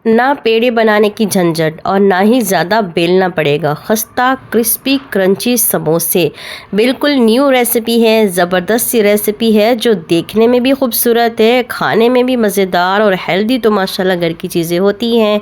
ना पेड़े बनाने की झंझट और ना ही ज़्यादा बेलना पड़ेगा। खस्ता क्रिस्पी क्रंची समोसे बिल्कुल न्यू रेसिपी है, ज़बरदस्त सी रेसिपी है जो देखने में भी खूबसूरत है, खाने में भी मज़ेदार और हेल्दी तो माशाल्लाह घर की चीज़ें होती हैं।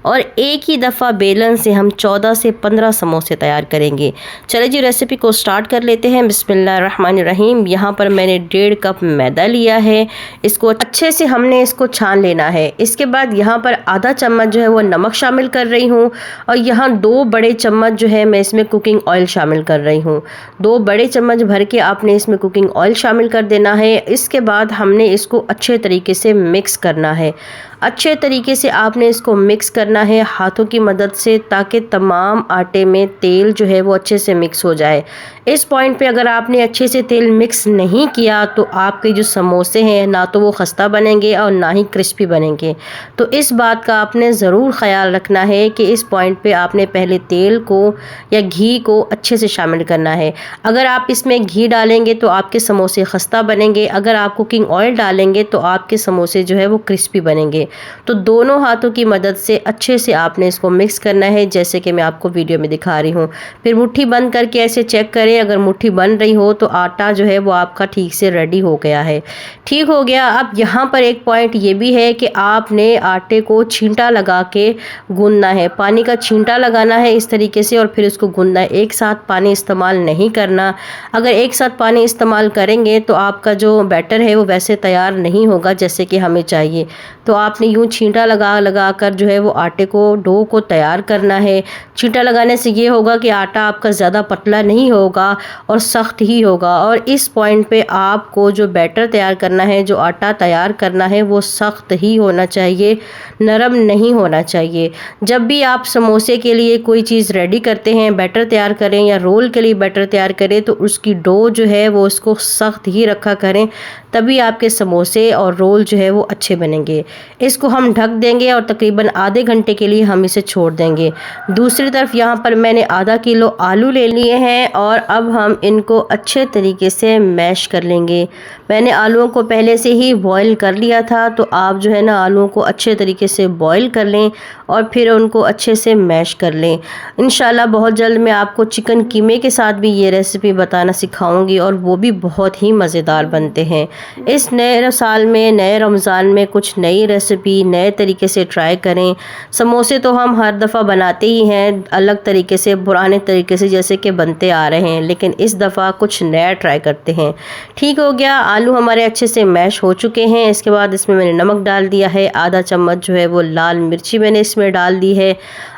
और एक ही दफ़ा बेलन से हम 14 से 15 समोसे तैयार करेंगे। चले जी रेसिपी को स्टार्ट कर लेते हैं। बिस्मिल्लाहिर्रहमानिर्रहीम। यहाँ पर मैंने 1.5 कप मैदा लिया है। इसको अच्छे से हमने इसको छान लेना है। इसके बाद यहाँ पर आधा चम्मच जो है वो नमक शामिल कर रही हूँ और यहाँ 2 बड़े चम्मच जो है मैं इसमें कुकिंग ऑयल शामिल कर रही हूँ। 2 बड़े चम्मच भर के आपने इसमें कुकिंग ऑयल शामिल कर देना है। इसके बाद हमने इसको अच्छे तरीके से मिक्स करना है। अच्छे तरीके से आपने इसको मिक्स करना है हाथों की मदद से, ताकि तमाम आटे में तेल जो है वो अच्छे से मिक्स हो जाए। इस पॉइंट पे अगर आपने अच्छे से तेल मिक्स नहीं किया तो आपके जो समोसे हैं ना तो वो खस्ता बनेंगे और ना ही क्रिस्पी बनेंगे। तो इस बात का आपने ज़रूर ख्याल रखना है कि इस पॉइंट पे आपने पहले तेल को या घी को अच्छे से शामिल करना है। अगर आप इसमें घी डालेंगे तो आपके समोसे खस्ता बनेंगे, अगर आप कुकिंग ऑयल डालेंगे तो आपके समोसे जो है वो क्रिस्पी बनेंगे। तो दोनों हाथों की मदद से अच्छे से आपने इसको मिक्स करना है, जैसे कि मैं आपको वीडियो में दिखा रही हूँ। फिर मुट्ठी बंद करके ऐसे चेक करें, अगर मुट्ठी बन रही हो तो आटा जो है वो आपका ठीक से रेडी हो गया है। ठीक हो गया। अब यहाँ पर एक पॉइंट ये भी है कि आपने आटे को छींटा लगा के गूंदना है। पानी का छींटा लगाना है इस तरीके से और फिर उसको गूंदना है। एक साथ पानी इस्तेमाल नहीं करना। अगर एक साथ पानी इस्तेमाल करेंगे तो आपका जो बैटर है वो वैसे तैयार नहीं होगा जैसे कि हमें चाहिए। तो आपने यूँ छींटा लगा लगा कर जो है वो आटे को, डो को तैयार करना है। छींटा लगाने से ये होगा कि आटा आपका ज़्यादा पतला नहीं होगा और सख्त ही होगा। और इस पॉइंट पे आपको जो बैटर तैयार करना है, जो आटा तैयार करना है, वो सख्त ही होना चाहिए, नरम नहीं होना चाहिए। जब भी आप समोसे के लिए कोई चीज़ रेडी करते हैं, बैटर तैयार करें या रोल के लिए बैटर तैयार करें, तो उसकी डो जो है वो उसको सख्त ही रखा करें, तभी आपके समोसे और रोल जो है वो अच्छे बनेंगे। इसको हम ढक देंगे और तकरीबन आधे घंटे के लिए हम इसे छोड़ देंगे। दूसरी तरफ यहाँ पर मैंने आधा किलो आलू ले लिए हैं और अब हम इनको अच्छे तरीके से मैश कर लेंगे। मैंने आलूओं को पहले से ही बॉईल कर लिया था, तो आप जो है ना आलूओं को अच्छे तरीके से बॉईल कर लें और फिर उनको अच्छे से मैश कर लें। इंशाल्लाह बहुत जल्द मैं आपको चिकन कीमे के साथ भी ये रेसिपी बताना सिखाऊंगी और वो भी बहुत ही मज़ेदार बनते हैं। इस नए साल में, नए रमज़ान में कुछ नई रेसिपी नए तरीके से ट्राई करें। समोसे तो हम हर दफ़ा बनाते ही हैं अलग तरीके से, पुराने तरीके से जैसे कि बनते आ रहे हैं, लेकिन इस दफ़ा कुछ नया ट्राई करते हैं। ठीक हो गया। आलू हमारे अच्छे से मैश हो चुके हैं। इसके बाद इसमें मैंने नमक डाल दिया है, आधा चम्मच जो है वो लाल मिर्ची मैंने इसमें डाल दी है,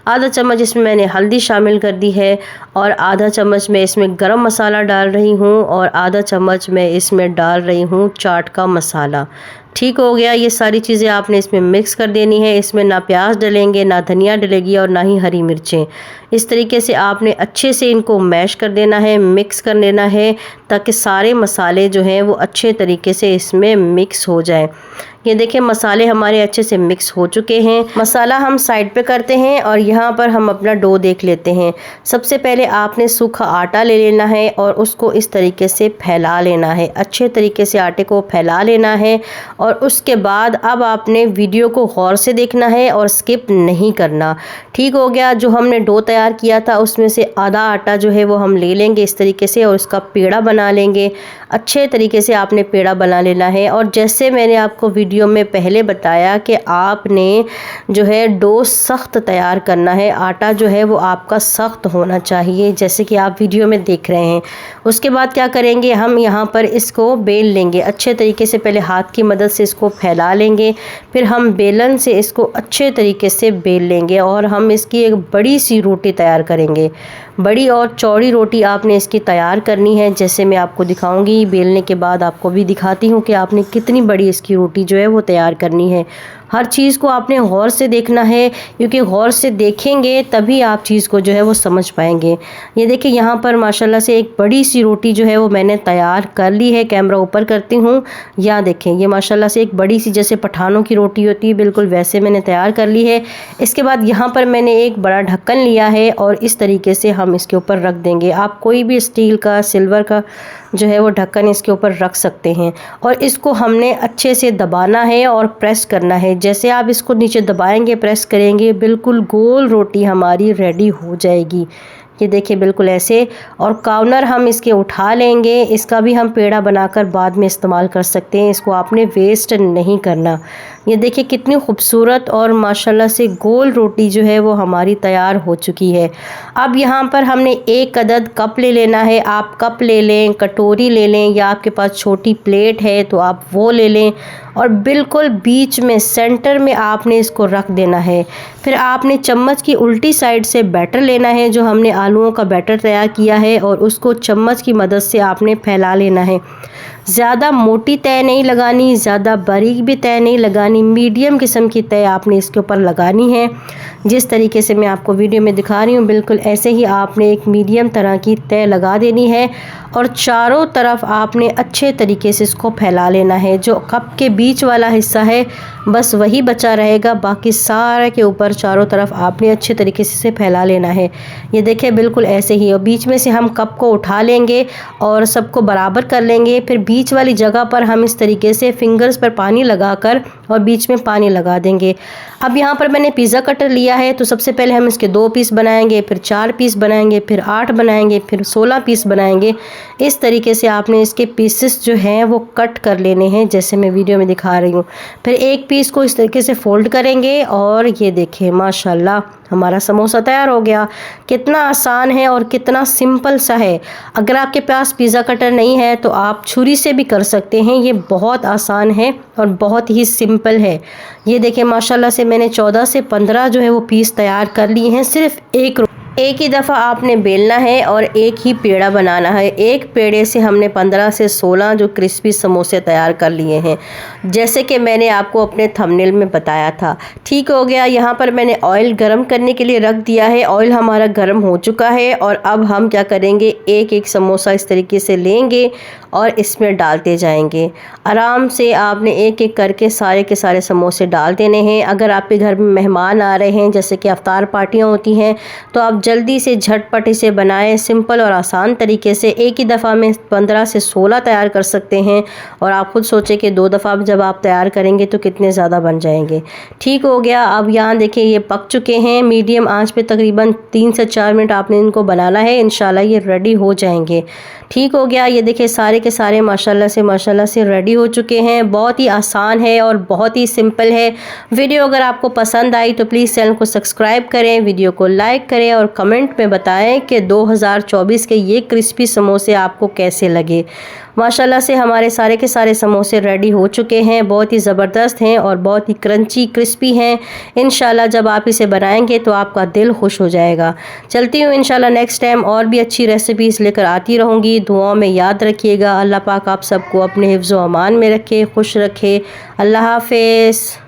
आधा चम्मच इसमें मैंने हल्दी शामिल कर दी है और आधा चम्मच मैं इसमें गरम मसाला डाल रही हूँ और आधा चम्मच मैं इसमें डाल रही हूँ चाट का मसाला। ठीक हो गया। ये सारी चीज़ें आपने इसमें मिक्स कर देनी है। इसमें ना प्याज डलेंगे, ना धनिया डलेगी और ना ही हरी मिर्चें। इस तरीके से आपने अच्छे से इनको मैश कर देना है, मिक्स कर लेना है, ताकि सारे मसाले जो हैं वो अच्छे तरीके से इसमें मिक्स हो जाएं। ये देखें मसाले हमारे अच्छे से मिक्स हो चुके हैं। मसाला हम साइड पे करते हैं और यहाँ पर हम अपना डो देख लेते हैं। सबसे पहले आपने सूखा आटा ले लेना है और उसको इस तरीके से फैला लेना है। अच्छे तरीके से आटे को फैला लेना है और उसके बाद अब आपने वीडियो को गौर से देखना है और स्किप नहीं करना। ठीक हो गया। जो हमने डो तैयार किया था उसमें से आधा आटा जो है वो हम ले लेंगे इस तरीके से और उसका पेड़ा बना लेंगे। अच्छे तरीके से आपने पेड़ा बना लेना है और जैसे मैंने आपको वीडियो में पहले बताया कि आपने जो है डो सख्त तैयार करना है, आटा जो है वो आपका सख्त होना चाहिए, जैसे कि आप वीडियो में देख रहे हैं। उसके बाद क्या करेंगे, हम यहाँ पर इसको बेल लेंगे अच्छे तरीके से। पहले हाथ की मदद से इसको फैला लेंगे, फिर हम बेलन से इसको अच्छे तरीके से बेल लेंगे और हम इसकी एक बड़ी सी रोटी तैयार करेंगे। बड़ी और चौड़ी रोटी आपने इसकी तैयार करनी है, जैसे मैं आपको दिखाऊंगी। बेलने के बाद आपको भी दिखाती हूँ कि आपने कितनी बड़ी इसकी रोटी जो है वो तैयार करनी है। हर चीज़ को आपने गौर से देखना है, क्योंकि गौर से देखेंगे तभी आप चीज़ को जो है वो समझ पाएंगे। ये देखिए यहाँ पर माशाल्लाह से एक बड़ी सी रोटी जो है वो मैंने तैयार कर ली है। कैमरा ऊपर करती हूँ, यहाँ देखें ये माशाल्लाह से एक बड़ी सी, जैसे पठानों की रोटी होती है बिल्कुल वैसे मैंने तैयार कर ली है। इसके बाद यहाँ पर मैंने एक बड़ा ढक्कन लिया है और इस तरीके से हम इसके ऊपर रख देंगे। आप कोई भी स्टील का, सिल्वर का जो है वो ढक्कन इसके ऊपर रख सकते हैं और इसको हमने अच्छे से दबाना है और प्रेस करना है। जैसे आप इसको नीचे दबाएंगे, प्रेस करेंगे, बिल्कुल गोल रोटी हमारी रेडी हो जाएगी। ये देखिए बिल्कुल ऐसे। और कॉर्नर हम इसके उठा लेंगे, इसका भी हम पेड़ा बनाकर बाद में इस्तेमाल कर सकते हैं, इसको आपने वेस्ट नहीं करना। ये देखिए कितनी खूबसूरत और माशाल्लाह से गोल रोटी जो है वो हमारी तैयार हो चुकी है। अब यहाँ पर हमने एक अदद कप ले लेना है। आप कप ले लें, कटोरी ले लें, या आपके पास छोटी प्लेट है तो आप वो ले लें, और बिल्कुल बीच में सेंटर में आपने इसको रख देना है। फिर आपने चम्मच की उल्टी साइड से बैटर लेना है, जो हमने आलूओं का बैटर तैयार किया है, और उसको चम्मच की मदद से आपने फैला लेना है। ज़्यादा मोटी तय नहीं लगानी, ज़्यादा बारीक भी तय नहीं लगानी, मीडियम किस्म की तय आपने इसके ऊपर लगानी है। जिस तरीके से मैं आपको वीडियो में दिखा रही हूँ, बिल्कुल ऐसे ही आपने एक मीडियम तरह की तय लगा देनी है, और चारों तरफ आपने अच्छे तरीके से इसको फैला लेना है। जो कप के बीच वाला हिस्सा है बस वही बचा रहेगा, बाकी सारे के ऊपर चारों तरफ आपने अच्छे तरीके से इसे फैला लेना है। ये देखिए बिल्कुल ऐसे ही। और बीच में से हम कप को उठा लेंगे और सबको बराबर कर लेंगे। फिर बीच वाली जगह पर हम इस तरीके से फिंगर्स पर पानी लगाकर और बीच में पानी लगा देंगे। अब यहाँ पर मैंने पिज़्ज़ा कटर लिया है, तो सबसे पहले हम इसके 2 पीस बनाएंगे, फिर 4 पीस बनाएंगे, फिर 8 बनाएंगे, फिर 16 पीस बनाएंगे। इस तरीके से आपने इसके पीसेस जो हैं वो कट कर लेने हैं, जैसे मैं वीडियो में दिखा रही हूँ। फिर एक पीस को इस तरीके से फोल्ड करेंगे, और ये देखिए माशाल्लाह हमारा समोसा तैयार हो गया। कितना आसान है और कितना सिंपल सा है। अगर आपके पास पिज़्ज़ा कटर नहीं है तो आप छुरी से भी कर सकते हैं। ये बहुत आसान है और बहुत ही सिंपल है। ये देखिए माशाल्लाह से मैंने 14 से 15 जो है वो पीस तैयार कर लिए हैं। सिर्फ एक ही दफ़ा आपने बेलना है और एक ही पेड़ा बनाना है। एक पेड़े से हमने 15 से 16 जो क्रिस्पी समोसे तैयार कर लिए हैं, जैसे कि मैंने आपको अपने थंबनेल में बताया था। ठीक हो गया। यहाँ पर मैंने ऑयल गरम करने के लिए रख दिया है। ऑयल हमारा गरम हो चुका है, और अब हम क्या करेंगे, एक एक समोसा इस तरीके से लेंगे और इसमें डालते जाएंगे। आराम से आपने एक एक करके सारे के सारे समोसे डाल देने हैं। अगर आपके घर में मेहमान आ रहे हैं, जैसे कि अफ्तार पार्टियाँ होती हैं, तो आप जल्दी से झटपट इसे बनाएं। सिंपल और आसान तरीके से एक ही दफ़ा में 15 से 16 तैयार कर सकते हैं, और आप खुद सोचें कि 2 दफ़ा जब आप तैयार करेंगे तो कितने ज़्यादा बन जाएंगे। ठीक हो गया। अब यहाँ देखिए ये पक चुके हैं। मीडियम आंच पे तकरीबन 3 से 4 मिनट आपने इनको बनाना है, इंशाल्लाह ये रेडी हो जाएंगे। ठीक हो गया। ये देखिए सारे के सारे माशाल्लाह से रेडी हो चुके हैं। बहुत ही आसान है और बहुत ही सिंपल है। वीडियो अगर आपको पसंद आई तो प्लीज़ चैनल को सब्सक्राइब करें, वीडियो को लाइक करें, और कमेंट में बताएं कि 2024 के ये क्रिस्पी समोसे आपको कैसे लगे। माशाल्लाह से हमारे सारे के सारे समोसे रेडी हो चुके हैं। बहुत ही ज़बरदस्त हैं और बहुत ही क्रंची क्रिस्पी हैं। इंशाल्लाह जब आप इसे बनाएंगे तो आपका दिल खुश हो जाएगा। चलती हूँ, इंशाल्लाह नेक्स्ट टाइम और भी अच्छी रेसिपीज़ लेकर आती रहूँगी। दुआओं में याद रखिएगा। अल्लाह पाक आप सबको अपने हिफ्ज़ व अमान में रखे, खुश रखे। अल्लाह हाफ़िज़।